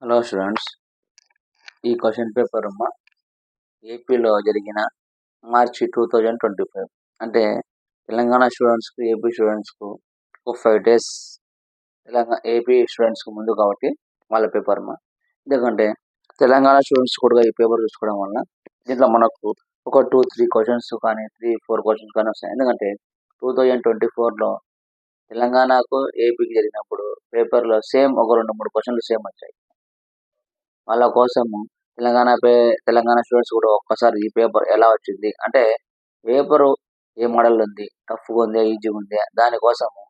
Hello students, ఈ question paper ఏపీలో జరిగిన మార్చి 2025 అంటే తెలంగాణ స్టూడెంట్స్కు ఏపీ స్టూడెంట్స్కు ఒక 5 days తెలంగాణ ఏపీ స్టూడెంట్స్కు ముందు కాబట్టి వాళ్ళ పేపర్ ఎందుకంటే తెలంగాణ స్టూడెంట్స్ కూడా ఈ పేపర్ చూసుకోవడం వల్ల దీంట్లో మనకు ఒక 2-3 క్వశ్చన్స్ కానీ 3-4 క్వశ్చన్స్ కానీ వస్తాయి. ఎందుకంటే 2024లో తెలంగాణకు ఏపీకి జరిగినప్పుడు పేపర్లో సేమ్ ఒక 2-3 క్వశ్చన్లు సేమ్ వచ్చాయి. వాళ్ళ కోసము తెలంగాణ స్టూడెంట్స్ కూడా ఒక్కసారి ఈ పేపర్ ఎలా వచ్చింది అంటే పేపరు ఏ మోడల్ ఉంది, టఫ్గా ఉందా, ఈజీగా ఉందా, దానికోసము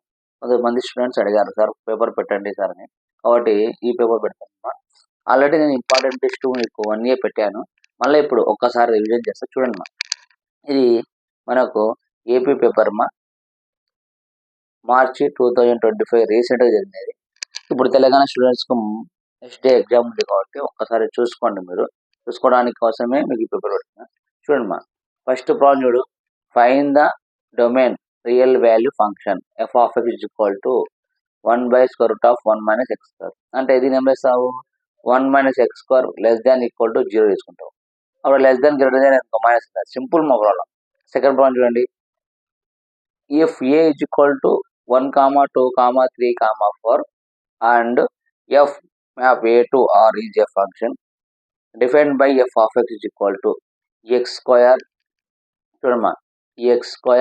కొంతమంది స్టూడెంట్స్ అడిగారు, సార్ పేపర్ పెట్టండి సార్ అని. కాబట్టి ఈ పేపర్ పెడతాను. ఆల్రెడీ నేను ఇంపార్టెంట్ టెస్ట్ మీకు 1 year పెట్టాను. మళ్ళీ ఇప్పుడు ఒక్కసారి రివిజన్ చేస్తే చూడండి. ఇది మనకు ఏపీ పేపర్ మార్చి 2025 రీసెంట్గా జరిగినది. ఇప్పుడు తెలంగాణ స్టూడెంట్స్కు నెక్స్ట్ డే ఎగ్జామ్ ఉంది కాబట్టి ఒక్కసారి చూసుకోండి. మీరు చూసుకోవడానికి కోసమే మీకు ఈ పేపర్ పెడుతున్నా. చూడండి ఫస్ట్ ప్రాబ్లం చూడు. Find the domain real value function f of x is equal to 1/√1 - x². అంటే ఇది ఏం చేస్తావు, 1 - x² <= 0 తీసుకుంటావు. అప్పుడు <= మైనస్ సింపుల్ మా ప్రాబ్లం. సెకండ్ ప్రాబ్లం చూడండి. If a is equal to 1, 2, 3, 4 and f map A to R is a function defined by f of x is equal to x² చూడమ్మా x²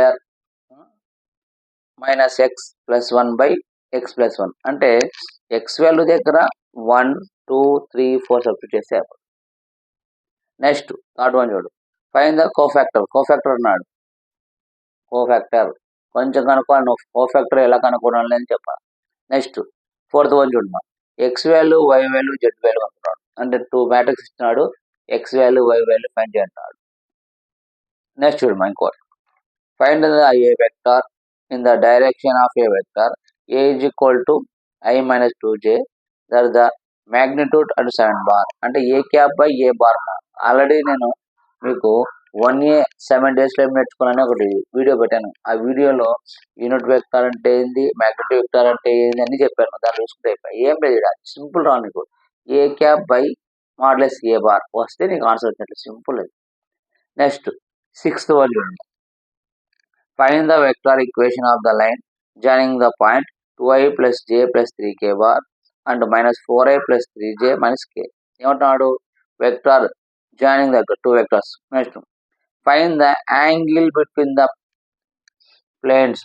minus x plus 1 by x plus 1 అంటే x value దగ్గర 1, 2, 3, 4 substitute చేస్తే next third one చూడు. Find the cofactor అన్నాడు. Cofactor కొంచెం కనుక్కోవాలి, నువ్వు cofactor ఎలా కనుక్కోవాలి అని చెప్పాలి. నెక్స్ట్ ఫోర్త్ వన్ చూడమ్మా. X value, Y value, Z value అంటున్నాడు. అంటే 2 మ్యాట్రిక్స్ ఇస్తున్నాడు, X value, Y value find చేయంటున్నాడు. నెక్స్ట్ చూడమ్మా ఇంకోటి. Find the A vector in the direction of A vector A is equal to I - 2j there the magnitude and 7 bar. అంటే ఏ cap by A bar. Already నేను మీకు 1 year 7 days లో నేర్చుకున్నాను ఒకటి video పెట్టాను. ఆ వీడియోలో యూనిట్ వెక్టార్ అంటే ఏంది, మ్యాగ్నెటిక్ వెక్టార్ అంటే ఏంది అని చెప్పాను. దాన్ని చూసుకుంటే ఏం లేదు, సింపుల్ రా. నీకు A cap by modulus A bar వస్తే నీకు ఆన్సర్ వచ్చినట్లు సింపుల్ అది. నెక్స్ట్ సిక్స్త్ వన్ చూడండి. Find the vector equation of the line joining the point 2i + j + 3k bar and -4i + 3j - k. ఏమంటున్నాడు, vector joining the 2 vectors. Next find the angle between the planes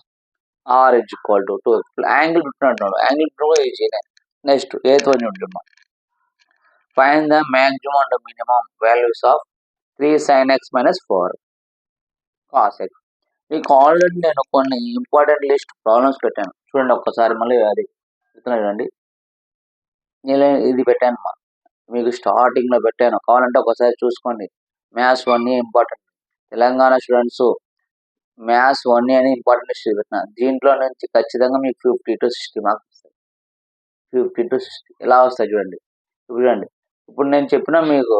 r is equal to 2. Angle between అంటున్నాడు. Angle between ఈజీనే. Next eighth one చూడమ్మా. Find the maximum and minimum values of 3 sin x - 4 cos x. మీకు already నేను కొన్ని important list problems పెట్టాను చూడండి. ఒక్కసారి మళ్ళీ అది చూడండి. నేను ఇది పెట్టాను మీకు స్టార్టింగ్లో పెట్టాను, కావాలంటే ఒకసారి చూసుకోండి. Maths 1 year important. Telangana students maths 1 year అని ఇంపార్టెంట్ లిస్ట్ పెట్టిన. దీంట్లో నుంచి ఖచ్చితంగా మీకు 50 to 60 మార్క్స్ వస్తాయి. 50 to 60 ఎలా వస్తాయి చూడండి. ఇప్పుడు నేను చెప్పిన మీకు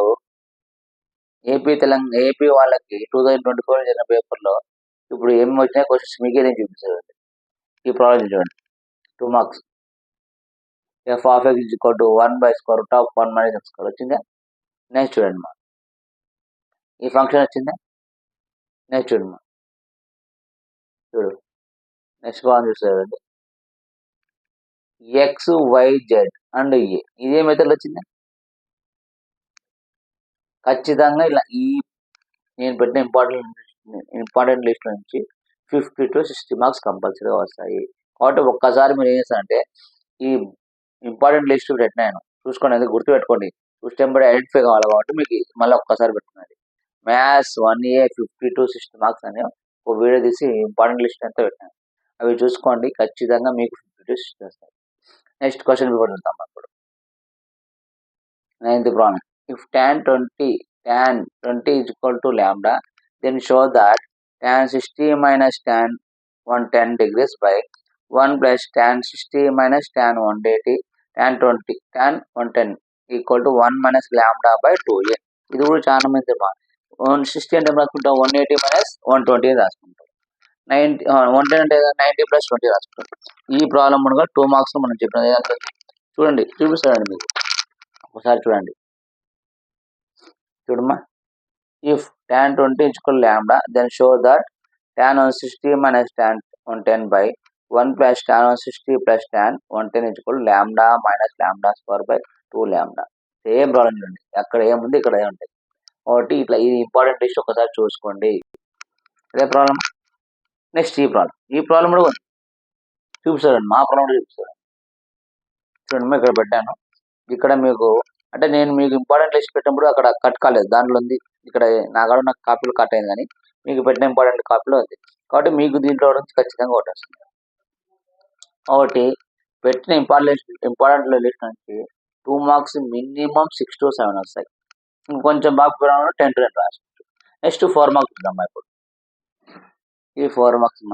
ఏపీ వాళ్ళకి 2024 జరిగిన పేపర్లో ఇప్పుడు ఏమి వచ్చినాయి క్వశ్చన్స్ మీకే నేను చూపిస్తాను. ఈ ప్రాబ్లం చూడండి. 2 marks. f of x is equal to 1/√1 - x² వచ్చిందా. నెక్స్ట్ చూడండి ఈ ఫంక్షన్ వచ్చిందా. నెక్స్ట్ చూడు నెక్స్ట్ ప్రాబ్లం చూడండి. x, y, z అండ్ ఏ ఇదే మెథడ్ వచ్చిందా. ఖచ్చితంగా ఇలా ఈ నేను పెట్టిన ఇంపార్టెంట్ లిస్ట్ నుంచి 50 to 60 మార్క్స్ కంపల్సరీగా వస్తాయి. కాబట్టి ఒక్కసారి మీరు ఏం చేస్తారంటే ఈ ఇంపార్టెంట్ లిస్ట్ పెట్టినాను చూసుకోండి, అది గుర్తుపెట్టుకోండి. చూస్తే ఐడెంటిఫై కావాలి కాబట్టి మీకు మళ్ళీ ఒక్కసారి పెట్టుకున్నది. మ్యాథ్స్ 1 year 50 to 60 మార్క్స్ అని ఒక వీడియో తీసి ఇంపార్టెంట్ లిస్ట్ అంతా పెట్టాను. అవి చూసుకోండి, ఖచ్చితంగా మీకు 50 to 60 వస్తాయి. నెక్స్ట్ క్వశ్చన్ పేపర్ వెళ్తాం. అప్పుడు 9th problem. If tan 20 is equal to lambda, then show that tan 60 minus tan 110 degrees by 1 plus tan 60 minus tan 180 tan 110 equal to 1 minus lambda by 2a. ఇది కూడా చాలా మంది 160 అంటే రాసుకుంటాం, 180 minus 120 రాసుకుంటాం, 110 అంటే 90 plus 20 రాసుకుంటాం. ఈ ప్రాబ్లం మనకు 2 marks మనం చెప్పినది చూడండి, చూపిస్తాడండి మీకు ఒకసారి చూడండి. చూడమ్మా, if tan 20 equal lambda, then show that tan 160 minus tan 110 by 1 plus tan 160 plus tan 110 equal lambda minus lambda square by 2 lambda. Same problem చూడండి, అక్కడ ఏముంది ఇక్కడ ఏముంటాయి. ఒకటి ఇట్లా ఇది ఇంపార్టెంట్ లిస్ట్ ఒకసారి చూసుకోండి. అదే ప్రాబ్లం. నెక్స్ట్ ఈ ప్రాబ్లం కూడా ఉంది, చూపిస్తాడండి. మా ప్రాబ్లం కూడా చూపిస్తాడు. చూడండి, ఇక్కడ పెట్టాను. ఇక్కడ మీకు అంటే నేను మీకు ఇంపార్టెంట్ లిస్ట్ పెట్టినప్పుడు అక్కడ కట్ కాలేదు, దాంట్లో ఉంది. ఇక్కడ నాకు కాపీలు కట్ అయింది, కానీ మీకు పెట్టిన ఇంపార్టెంట్ కాపీలో ఉంది. కాబట్టి మీకు దీంట్లో నుంచి ఖచ్చితంగా ఒకటి వస్తుంది. ఒకటి పెట్టిన ఇంపార్టెంట్ లిస్ట్ నుంచి 2 మార్క్స్ మినిమం 6 to 7 వస్తాయి. ఇంకొంచెం బాగా 10 to 10 రాసుకోవచ్చు. నెక్స్ట్ 4 మార్క్స్ చూద్దాం. ఇప్పుడు ఈ 4 marks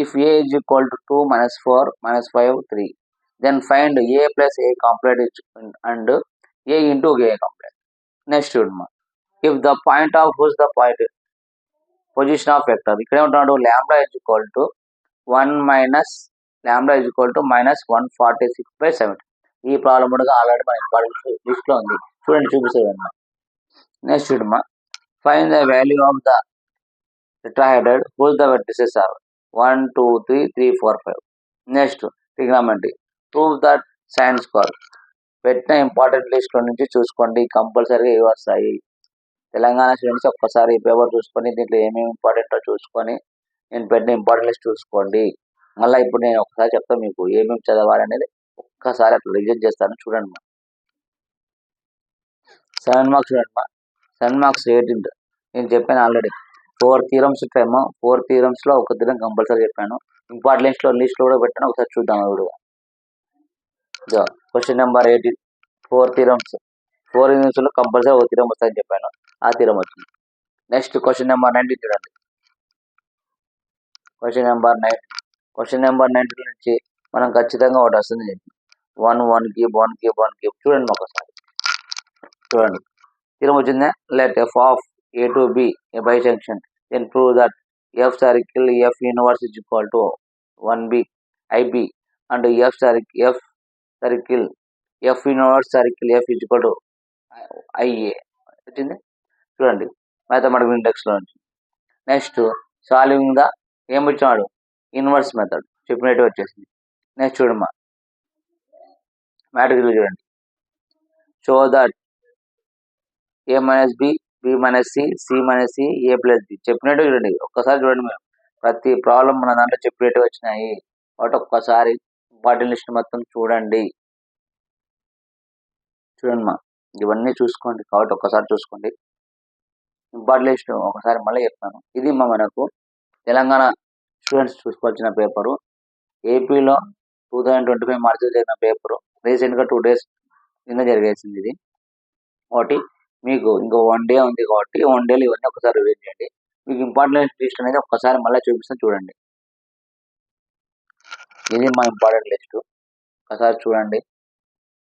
if A is equal to 2 minus 4 minus 5 3, then find a plus a complex and a into a complex. Next చూడమ్మా, if the point of whose the point position of vector, ఇక్కడ ఏమంటున్నాడు, lambda is equal to 1 minus lambda is equal to -146/70. ఈ problem కూడా already మన important list లో ఉంది. చూడండి, చూపిస్తాను. నెక్స్ట్ చూడమ్మా, find the value of the tetrahedral whose the vertices are 1 2 3 3 4 5. Next trigonometry, prove that sine square. పెట్టిన ఇంపార్టెంట్ లిస్ట్ నుంచి చూసుకోండి, కంపల్సరీగా ఇవి వస్తాయి. తెలంగాణ స్టూడెంట్స్ ఒక్కసారి ఈ పేపర్ చూసుకొని దీంట్లో ఏమేమి ఇంపార్టెంటో చూసుకొని నేను పెట్టిన ఇంపార్టెంట్ లిస్ట్ చూసుకోండి. మళ్ళీ ఇప్పుడు నేను ఒకసారి చెప్తాను మీకు ఏమేమి చదవాలనేది. ఒక్కసారి అట్లా రిజెక్ట్ చేస్తాను. చూడండి, 7 మార్క్స్ చూడండి. 7 మార్క్స్ 18. నేను చెప్పాను ఆల్రెడీ 4 థీరమ్స్ ఉంటాయేమో. 4 థీరమ్స్ లో ఒక థీరం కంపల్సరీ చెప్పాను. ఇంపార్టెంట్ లిస్ట్ లో కూడా పెట్టాను, ఒకసారి చూద్దాం. Question number 18, 4 theorems. 4 థీరమ్స్ లో కంపల్సరీ ఒక థీరం వస్తుందని చెప్పాను, ఆ థీరం వచ్చింది. నెక్స్ట్ క్వశ్చన్ నెంబర్ 19 చూడండి. క్వశ్చన్ నెంబర్ 19 నుంచి మనం ఖచ్చితంగా ఒకటి వస్తుంది. 1 1 cube 1 cube 1 cube. చూడండి ఒకసారి, చూడండి థీరం వచ్చిందా. Let f of a to b a bisection, then prove that f circle f inverse is equal to 1b ib and f circle f inverse circle f is equal to ia. వచ్చింది చూడండి, mathematical index లో నుంచి. Next solving the ఏం ఇచ్చాడు, inverse method చెప్పినట్టు వచ్చేసింది. Next చూడమ్మా, matrix చూడండి. Show that a minus b b minus c c minus c a plus b చెప్పినట్టు చూడండి. ఒక్కసారి చూడండి, మేము ప్రతి ప్రాబ్లం మన దాంట్లో చెప్పినట్టు వచ్చినాయి. కాబట్టి ఒక్కసారి ఇంపార్టెంట్ లిస్ట్ మొత్తం చూడండి. చూడండి ఇవన్నీ చూసుకోండి. కాబట్టి ఒక్కసారి చూసుకోండి ఇంపార్టెంట్ లిస్ట్. ఒకసారి మళ్ళీ చెప్తాను, ఇది మనకు తెలంగాణ స్టూడెంట్స్ చూసుకోవాల్సిన పేపరు. ఏపీలో 2025 మార్చిలో జరిగిన పేపరు. రీసెంట్గా 2 days కింద జరిగేసింది ఇది. ఒకటి మీకు ఇంకో 1 day ఉంది, కాబట్టి 1 day ఇవన్నీ ఒకసారి రివ్యూ చేయండి. మీకు ఇంపార్టెంట్ లిస్ట్ అనేది ఒక్కసారి మళ్ళీ చూపిస్తాను, చూడండి. ఇది మా ఇంపార్టెంట్ లిస్ట్, ఒకసారి చూడండి.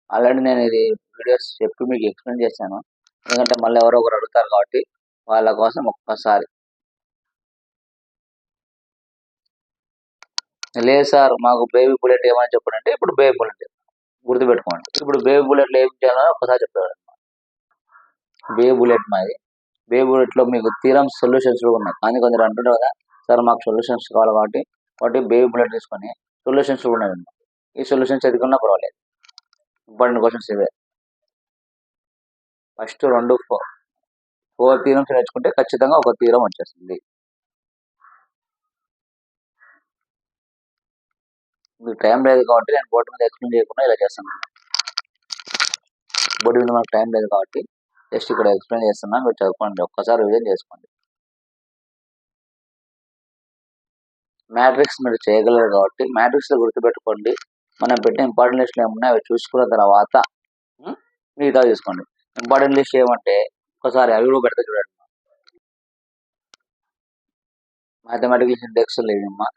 ఆల్రెడీ నేను ఇది వీడియోస్ చెప్పి మీకు ఎక్స్ప్లెయిన్ చేశాను, ఎందుకంటే మళ్ళీ ఎవరో ఒకరు అడుగుతారు కాబట్టి వాళ్ళ కోసం ఒక్కసారి. లేదు సార్ మాకు బేబీ బుల్లెట్ ఏమని చెప్పారంటే, ఇప్పుడు బేబీ బుల్లెట్ గుర్తుపెట్టుకోండి. ఇప్పుడు బేబీ బుల్లెట్లో ఏం చేయాలో ఒకసారి చెప్తాడు. బేబీ బుల్లెట్ మాది. బేబీ బుల్లెట్ లో మీకు థీరమ్స్ సొల్యూషన్స్ కూడా ఉన్నాయి, కానీ కొందరు అంటుంటారు కదా సార్ మాకు సొల్యూషన్స్ కావాలి, కాబట్టి బేబీ బుల్లెట్ తీసుకొని సొల్యూషన్స్ కూడా ఉన్నాయి. ఈ సొల్యూషన్స్ ఎదుకున్నా పర్వాలేదు. ఇంపార్టెంట్ క్వశ్చన్స్ ఇవే. ఫస్ట్ 4 థీరమ్స్ నేర్చుకుంటే ఖచ్చితంగా ఒక థీరం వచ్చేస్తుంది. మీకు టైం లేదు కాబట్టి నేను బోర్డు మీద ఎక్స్ప్లెయిన్ చేయకుండా ఇలా చేస్తాను. బోర్డు మీద మనకు టైం లేదు కాబట్టి జస్ట్ ఇక్కడ ఎక్స్ప్లెయిన్ చేస్తున్నా, మీరు చదువుకోండి, ఒక్కసారి రివిజన్ చేసుకోండి. మ్యాట్రిక్స్ మీరు చేయగలరు కాబట్టి మ్యాట్రిక్స్ లో గుర్తుపెట్టుకోండి. మనం పెట్టిన ఇంపార్టెంట్ లిస్టులు ఏమున్నాయి అవి చూసుకున్న తర్వాత మిగతా చూసుకోండి. ఇంపార్టెంట్ లిస్ట్ ఏమంటే ఒకసారి అవి కూడా పెడితే చూడండి. మ్యాథమెటికల్ ఇండెక్స్ లేదమ్మా.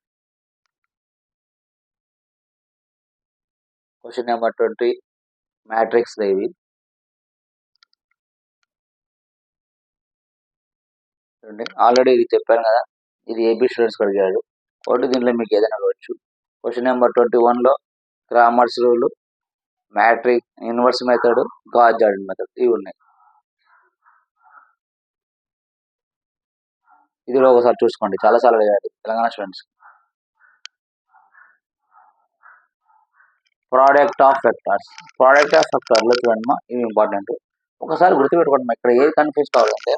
క్వశ్చన్ నెంబర్ 20 మ్యాట్రిక్స్ ఇవి చూడండి. ఆల్రెడీ ఇది చెప్పాను కదా, ఇది ఏపీ స్టూడెంట్స్ అడిగాడు కాబట్టి దీంట్లో మీకు ఏదైనా కావచ్చు. క్వశ్చన్ నెంబర్ 21లో Cramer's rule, matrix, inverse method, Gauss Jordan method ఇవి ఉన్నాయి. ఇది కూడా ఒకసారి చూసుకోండి, చాలాసార్లు అడిగాడు Telangana students. Product of vectors. Product of వెక్టార్లో చూడండి ఇవి ఇంపార్టెంట్. ఒకసారి గుర్తుపెట్టుకోండి, ఇక్కడ ఏది కన్ఫ్యూజ్ కావాలంటే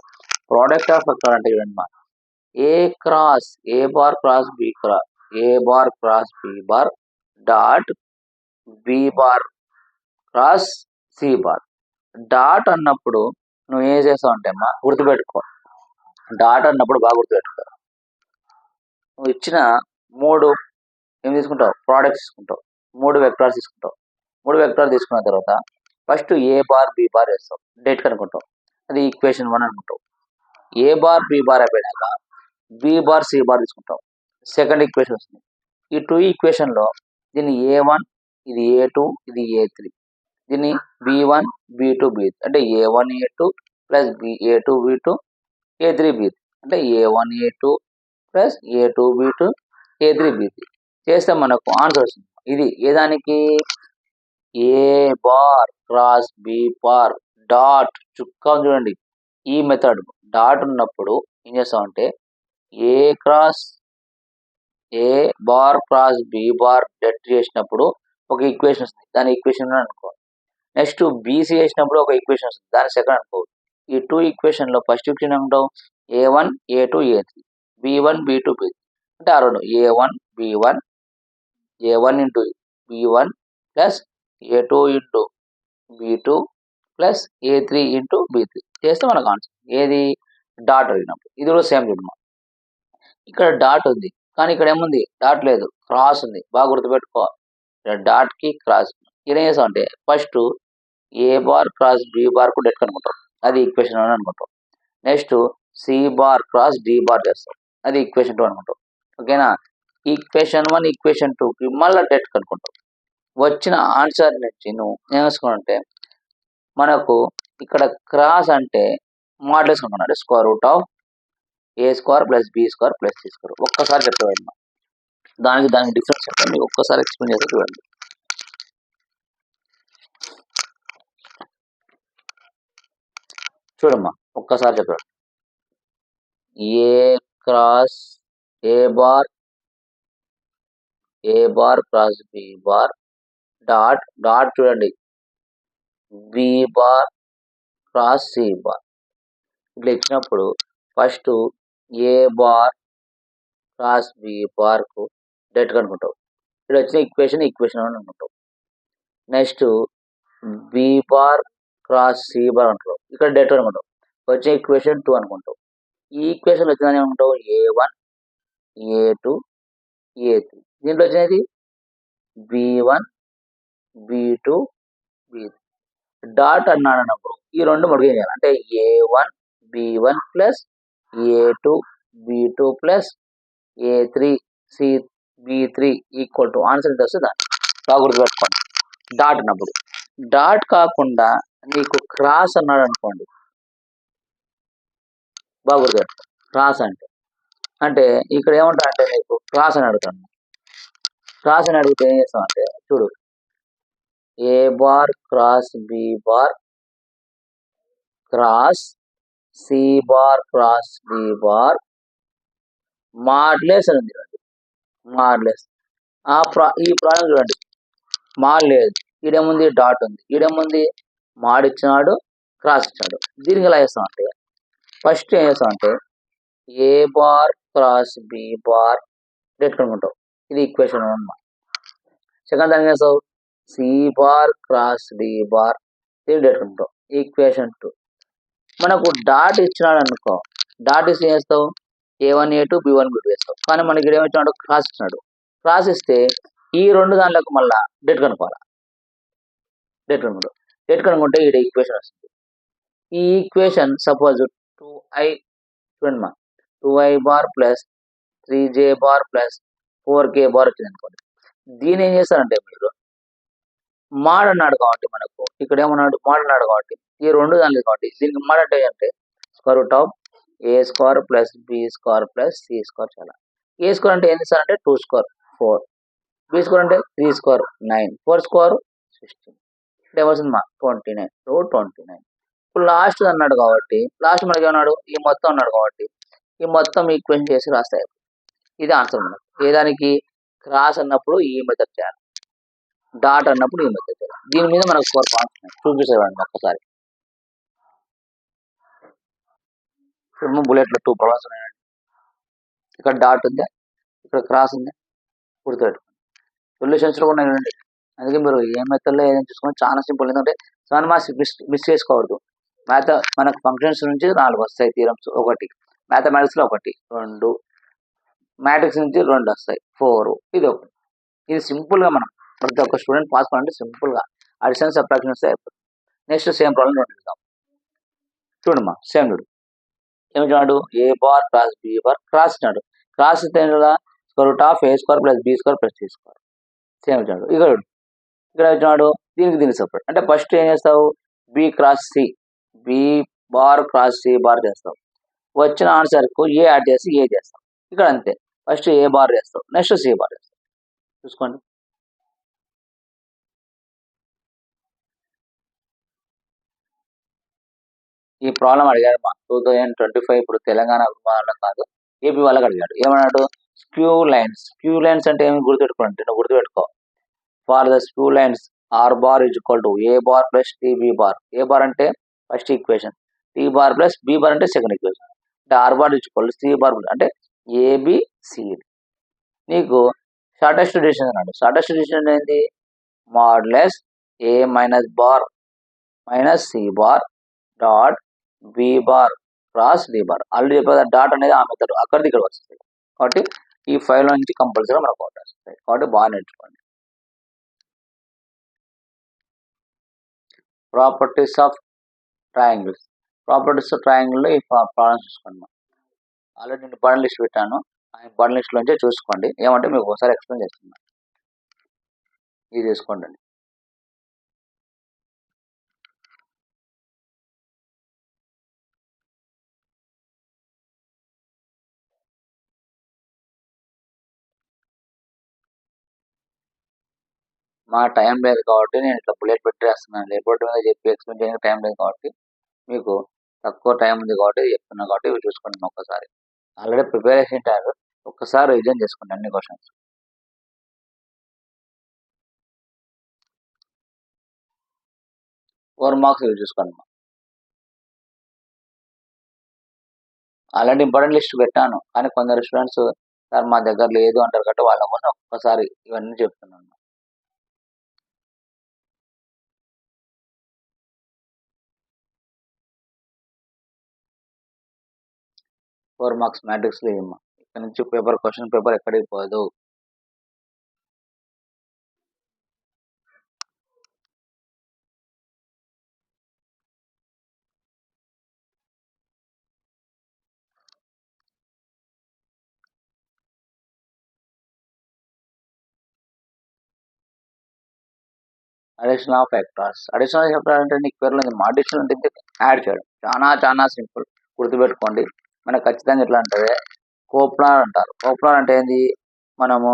ప్రోడక్ట్ ఆఫ్ వెక్టార్ అంటే చూడండి A cross A bar cross B cross A bar cross B bar dot B bar cross C bar. Dot అన్నప్పుడు నువ్వు ఏం చేస్తావు అంటే అమ్మా గుర్తుపెట్టుకో, డాట్ అన్నప్పుడు బాగా గుర్తుపెట్టుకో, నువ్వు ఇచ్చిన 3 ఏం తీసుకుంటావు, ప్రోడక్ట్స్ తీసుకుంటావు, 3 వెక్టార్స్ తీసుకుంటావు. 3 వెక్టార్ తీసుకున్న తర్వాత first A bar B bar వేస్తావు, డేట్ కనుక్కుంటావు, అది ఈక్వేషన్ 1 అనుకుంటావు. ఏ బార్ బి బార్ అయిపోయినాక బి బార్ సి బార్ తీసుకుంటాం, సెకండ్ ఈక్వేషన్ వస్తుంది. ఈ 2 ఈక్వేషన్లో దీన్ని A1 ఇది A2 ఇది A3, దీన్ని B1 B2 B3 అంటే A1 A2 plus A2 B2 A3 B3 అంటే A1 A2 plus A2 B2 A3 B3 చేస్తే మనకు ఆన్సర్ వస్తుంది. ఇది ఏ దానికి, A bar cross B bar dot చుక్క చూడండి, ఈ మెథడ్ డాట్ ఉన్నప్పుడు ఏం చేస్తామంటే A cross A bar cross B bar det చేసినప్పుడు ఒక ఈక్వేషన్ వస్తుంది, దాని ఈక్వేషన్ అనుకో. నెక్స్ట్ బీసీ చేసినప్పుడు ఒక ఈక్వేషన్ వస్తుంది, దాని సెకండ్ అనుకో. ఈ 2 ఈక్వేషన్ లో ఫస్ట్ ఈక్వేషన్ ఏమంటావు A1 A2 A3 B1 B2 B3 అంటే ఆ రెండు A1 B1 A1 into B1 plus A2 into B2 plus A3 into B3 చేస్తే మనకు ఆన్సర్. ఏది డాట్ అడిగినప్పుడు. ఇది కూడా సేమ్ చూడమా, ఇక్కడ డాట్ ఉంది కానీ ఇక్కడ ఏముంది, డాట్ లేదు, క్రాస్ ఉంది. బాగా గుర్తుపెట్టుకో, ఇక్కడ డాట్ కి క్రాస్. ఇక్కడ ఏం చేస్తాం అంటే first A bar cross B bar కు డెట్ కనుక్కుంటాం, అది ఈక్వేషన్ 1 అనుకుంటాం. Next C bar cross D bar చేస్తాం, అది ఈక్వేషన్ 2 అనుకుంటాం. ఓకేనా, ఈక్వేషన్ 1 ఈక్వేషన్ 2కి మళ్ళీ డెట్ కనుక్కుంటాం. వచ్చిన ఆన్సర్ నుంచి నువ్వు ఏం వేసుకుంటే మనకు ఇక్కడ క్రాస్ అంటే మాడ్యులస్ కనుక్కున్నాడు, square root of A square plus B square plus C square. ఒక్కసారి చెప్పేవాడు దానికి డిఫరెన్స్ అంటే మీకు ఒక్కసారి ఎక్స్ప్లెయిన్ చేస్తే చూడండి. చూడమ్మా ఒక్కసారి చెప్పాడు, A cross A bar cross B bar dot dot చూడండి B bar cross C bar. ఇట్లా ఇచ్చినప్పుడు first A bar cross B bar కు డెట్ కనుక్కుంటావు, ఇక్కడ వచ్చిన ఈక్వేషన్ 1 అనుకుంటావు. Next B bar cross C bar అనుకుంటావు, ఇక్కడ డెట్ అనుకుంటావు. వచ్చే ఈక్వేషన్ 2 అనుకుంటావు. ఈ ఈక్వేషన్ వచ్చిందని ఏమంటావు A1 A2 A3. దీంట్లో వచ్చినది B1 B2 B3 డాట్ అన్నాడు అన్నప్పుడు ఈ రెండు మడుగు ఏం చేయాలి అంటే A1 B1 plus A2 B2 plus A3 C B3 equal to answer ఎంత వస్తుంది బాగా గుర్తుపెట్టుకోండి. డాట్ అన్నప్పుడు డాట్ కాకుండా నీకు క్రాస్ అన్నాడు అనుకోండి, బాగా గుర్తుపెట్టుకో. క్రాస్ అంటే ఇక్కడ ఏమంటా అంటే నీకు క్రాస్ అని అడుగుతాను. క్రాస్ అని అడిగితే ఏం చేస్తాం అంటే చూడు, A bar cross B bar cross C bar cross B bar modulus అని ఉంది చూడండి, మాడ్లెస్. ఈ ప్రాబ్లం చూడండి, మాడ్ లేదు, ఈడేముంది డాట్ ఉంది, ఈడేముంది మాడ్ ఇచ్చినాడు క్రాస్ ఇచ్చాడు. దీనికి ఎలా చేస్తాం అంటే ఫస్ట్ ఏం చేస్తాం అంటే A bar cross B bar det కనుక్కుంటావు, ఇది ఈక్వేషన్ 1. సెకండ్ దానికి చేస్తావు C bar cross D bar, ఇది డెట్ కనుక్కుంటావు, ఈక్వేషన్ 2. మనకు డాట్ ఇచ్చినాడు అనుకో, డాట్ ఇస్తే ఏం చేస్తావు A1 A2 B1 B2 వేస్తావు. కానీ మనకి ఇక్కడ ఏమిచ్చినాడు క్రాస్ ఇచ్చినాడు, క్రాస్ ఇస్తే ఈ రెండు దాంట్లోకి మళ్ళీ డెట్ కనుక్కోవాలి. డెట్ కనుక్కుంటే ఈ ఈక్వేషన్ వస్తుంది. ఈ ఈక్వేషన్ సపోజ్ 2i చూడండి మా 2i bar plus 3j bar plus 4k bar వచ్చింది అనుకోండి. దీని ఏం చేస్తారంటే మీరు మాడ్ అన్నాడు కాబట్టి మనకు ఇక్కడ ఏమన్నాడు మాడ్ అన్నాడు కాబట్టి ఈ రెండు దానిలో కాబట్టి దీనికి మాడ్ అంటే square root of A square plus B square plus C square. చాలా ఏ స్క్వేర్ అంటే ఏం చేస్తారంటే 2 స్క్వేర్ 4, బి స్క్వేర్ అంటే 3 స్క్వేర్ 9, 4 స్క్వేర్ 16. అంటే ఏమొస్తుందమ్మా 29 29. ఇప్పుడు లాస్ట్ అన్నాడు కాబట్టి లాస్ట్ మనకి ఏమన్నాడు ఈ మొత్తం అన్నాడు కాబట్టి ఈ మొత్తం ఈక్వేషన్ చేసి రాస్తాయి. ఇది ఆన్సర్ మనకు. ఏ దానికి క్రాస్ అన్నప్పుడు ఈ మెథడ్ చేయాలి, డాట్ అన్నప్పుడు ఈ మెథడ్ చేయాలి. దీని మీద మనకు 4 పాయింట్స్ ఉన్నాయి, చూపిస్తామండి ఒక్కసారి. ఇప్పుడు బుల్లెట్లో 2 ప్రాబ్లమ్స్ ఉన్నాయండి. ఇక్కడ డాట్ ఉంది, ఇక్కడ క్రాస్ ఉంది, గుర్తుపెట్టుకోండి. సొల్యూషన్స్ లో కూడా ఉన్నాయండి. అందుకే మీరు ఏ మెథడ్లో ఏదైనా చూసుకొని చాలా సింపుల్. ఎందుకంటే 7 మార్క్స్ మిస్ చేసుకోవద్దు. మనకు ఫంక్షన్స్ నుంచి 4 వస్తాయి, థీరమ్స్ 1, మ్యాథమెటిక్స్ లో 1, 2, మ్యాట్రిక్స్ నుంచి 2 వస్తాయి, 4, ఇది 1. ఇది సింపుల్ గా మనం ప్రతి ఒక్క స్టూడెంట్ పాస్ కావాలంటే సింపుల్ గా అడిషన్ సబ్ట్రాక్షన్ వస్తే అయిపోతుంది. నెక్స్ట్ సేమ్ ప్రాబ్లం చూద్దాం. చూడమ్మా, సేమ్ చూడు. ఏమిటాడు A bar plus B bar cross ఇచ్చాడు. క్రాస్ ఇస్తే square root of A square plus B square plus C square. Same ఇచ్చాడు. ఇక్కడ ఇచ్చాడు దీనికి సపరేట్. అంటే ఫస్ట్ ఏం చేస్తావు, B cross C, B bar cross C bar చేస్తావు. వచ్చిన ఆన్సర్ కు ఏ యాడ్ చేసి ఏ చేస్తావు. ఇక్కడ అంతే, ఫస్ట్ ఏ బార్ చేస్తావు, నెక్స్ట్ సి బార్ చేస్తావు. చూసుకోండి. ఈ ప్రాబ్లం అడిగాడు మా 2025. ఇప్పుడు తెలంగాణ వాళ్ళ కాదు, ఏపీ వాళ్ళకి అడిగాడు. ఏమన్నాడు, స్క్యూ లైన్స్ అంటే ఏమి గుర్తుపెట్టుకోండి, నువ్వు గుర్తుపెట్టుకో. For the skew lines R bar is equal to A bar plus T B bar. A bar అంటే first equation, T bar plus B bar అంటే సెకండ్ ఈక్వేషన్. అంటే R bar is equal to C bar అంటే ABC. నీకు shortest distance అన్నాడు. Shortest distance ఏంటి, modulus A minus bar minus C bar dot B bar cross D bar. Already చెప్పేది dot అనేది ఆ method అక్కడిది ఇక్కడ వస్తుంది. కాబట్టి ఈ 5 లో నుంచి కంపల్సరీ మనకు అవుట్ వస్తాయి. కాబట్టి బాగా నేర్చుకోండి. Properties of triangles. Properties of triangle లో ఈ ప్రాబ్లమ్స్ చూసుకోండి. ఆల్రెడీ నేను ఇంపార్టెంట్ లిస్ట్ పెట్టాను, ఆ ఇంపార్టెంట్ లిస్ట్ లోంచే చూసుకోండి. ఏమంటే మీకు ఒకసారి ఎక్స్ప్లెయిన్ చేస్తున్నాను, ఇది చూసుకోండి. మా టైం లేదు కాబట్టి నేను ఇట్లా బుల్లెట్ పెట్టి రాస్తున్నాను. లేకపోతే మీద చెప్పి ఎక్స్ప్లెయిన్ చేయడానికి టైం లేదు కాబట్టి, మీకు తక్కువ టైం ఉంది కాబట్టి చెప్తున్నాను. కాబట్టి ఇవి చూసుకోండి ఒక్కసారి. ఆల్రెడీ ప్రిపరేషన్ ఉంటారు, ఒక్కసారి రివిజన్ చేసుకోండి అన్ని క్వశ్చన్స్. 4 మార్క్స్ ఇవి చూసుకోండి. ఆల్రెడీ ఇంపార్టెంట్ లిస్ట్ పెట్టాను, కానీ కొందరు స్టూడెంట్స్ సార్ మా దగ్గర లేదు అంటారు కాబట్టి వాళ్ళ కోసం ఒక్కసారి ఇవన్నీ చెప్తున్నాను. 4 మార్క్స్ మ్యాట్రిక్స్ లో ఏమో. ఇక్కడ నుంచి క్వశ్చన్ పేపర్ ఎక్కడికి పోదు. Addition of factors. Addition of factor అంటే నీకు పేర్లో అడిషన్ అంటే యాడ్ చేయడం. చాలా సింపుల్, గుర్తుపెట్టుకోండి. మనకు ఖచ్చితంగా ఎట్లా అంటే కోప్లార్ అంటారు. కోప్లార్ అంటే ఏంది, మనము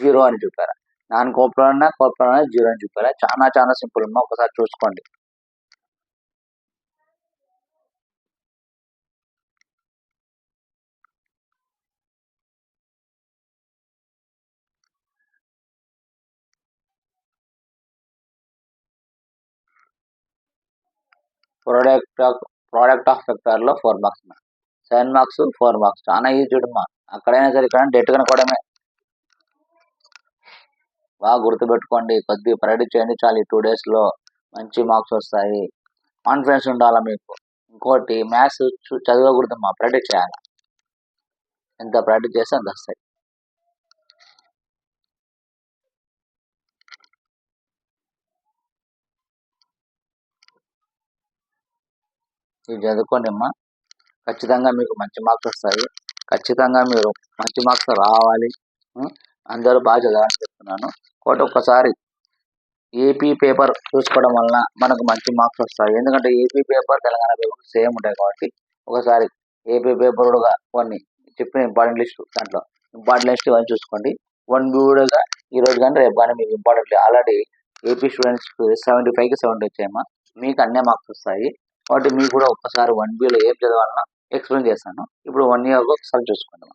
0 అని చెప్పారా, నాన్ కోప్లార్ అన్నా కోప్లార్ అన్నా 0 అని చెప్పారా. చాలా సింపుల్ అమ్మా, ఒకసారి చూసుకోండి. ప్రోడక్ట్ ఆఫ్ వెక్టార్ లో 4 మార్క్స్, 7 మార్క్స్ 4 మార్క్స్. చాలా ఈజీ చూడమ్మా. అక్కడైనా సరే ఇక్కడ డెట్ కనుకోవడమే. బాగా గుర్తుపెట్టుకోండి, కొద్దిగా ప్రాక్టీస్ చేయండి చాలు. 2 days లో మంచి మార్క్స్ వస్తాయి. కాన్ఫిడెన్స్ ఉండాలా మీకు. ఇంకోటి మ్యాథ్స్ చదవకూడదమ్మా, ప్రాక్టీస్ చేయాలి. ఎంత ప్రాక్టీస్ చేస్తే అంత వస్తాయి. ఇది చదువుకోండి అమ్మా, ఖచ్చితంగా మీకు మంచి మార్క్స్ వస్తాయి. ఖచ్చితంగా మీరు మంచి మార్క్స్ రావాలి. అందరూ బాగా చదవాలని చెప్తున్నాను. ఒక్కసారి ఏపీ పేపర్ చూసుకోవడం వలన మనకు మంచి మార్క్స్ వస్తాయి. ఎందుకంటే AP paper Telangana paper same ఉంటాయి కాబట్టి ఒకసారి ఏపీ పేపర్ కూడా కొన్ని చెప్పిన ఇంపార్టెంట్ లిస్ట్, దాంట్లో ఇంపార్టెంట్ లిస్ట్ ఇవన్నీ చూసుకోండి. 1 వీడియోగా ఈ రోజు కానీ రేపు కానీ మీకు ఇంపార్టెంట్ ఆల్రెడీ ఏపీ స్టూడెంట్స్కి 75కి 70 వచ్చాయమ్మా. మీకు అన్నీ మార్క్స్ వస్తాయి. కాబట్టి మీకు కూడా ఒక్కసారి 1Bలో ఏం చదవాలన్నా ఎక్స్ప్లెయిన్ చేస్తాను. ఇప్పుడు 1 ఇయర్ ఒకసారి చూసుకోండి.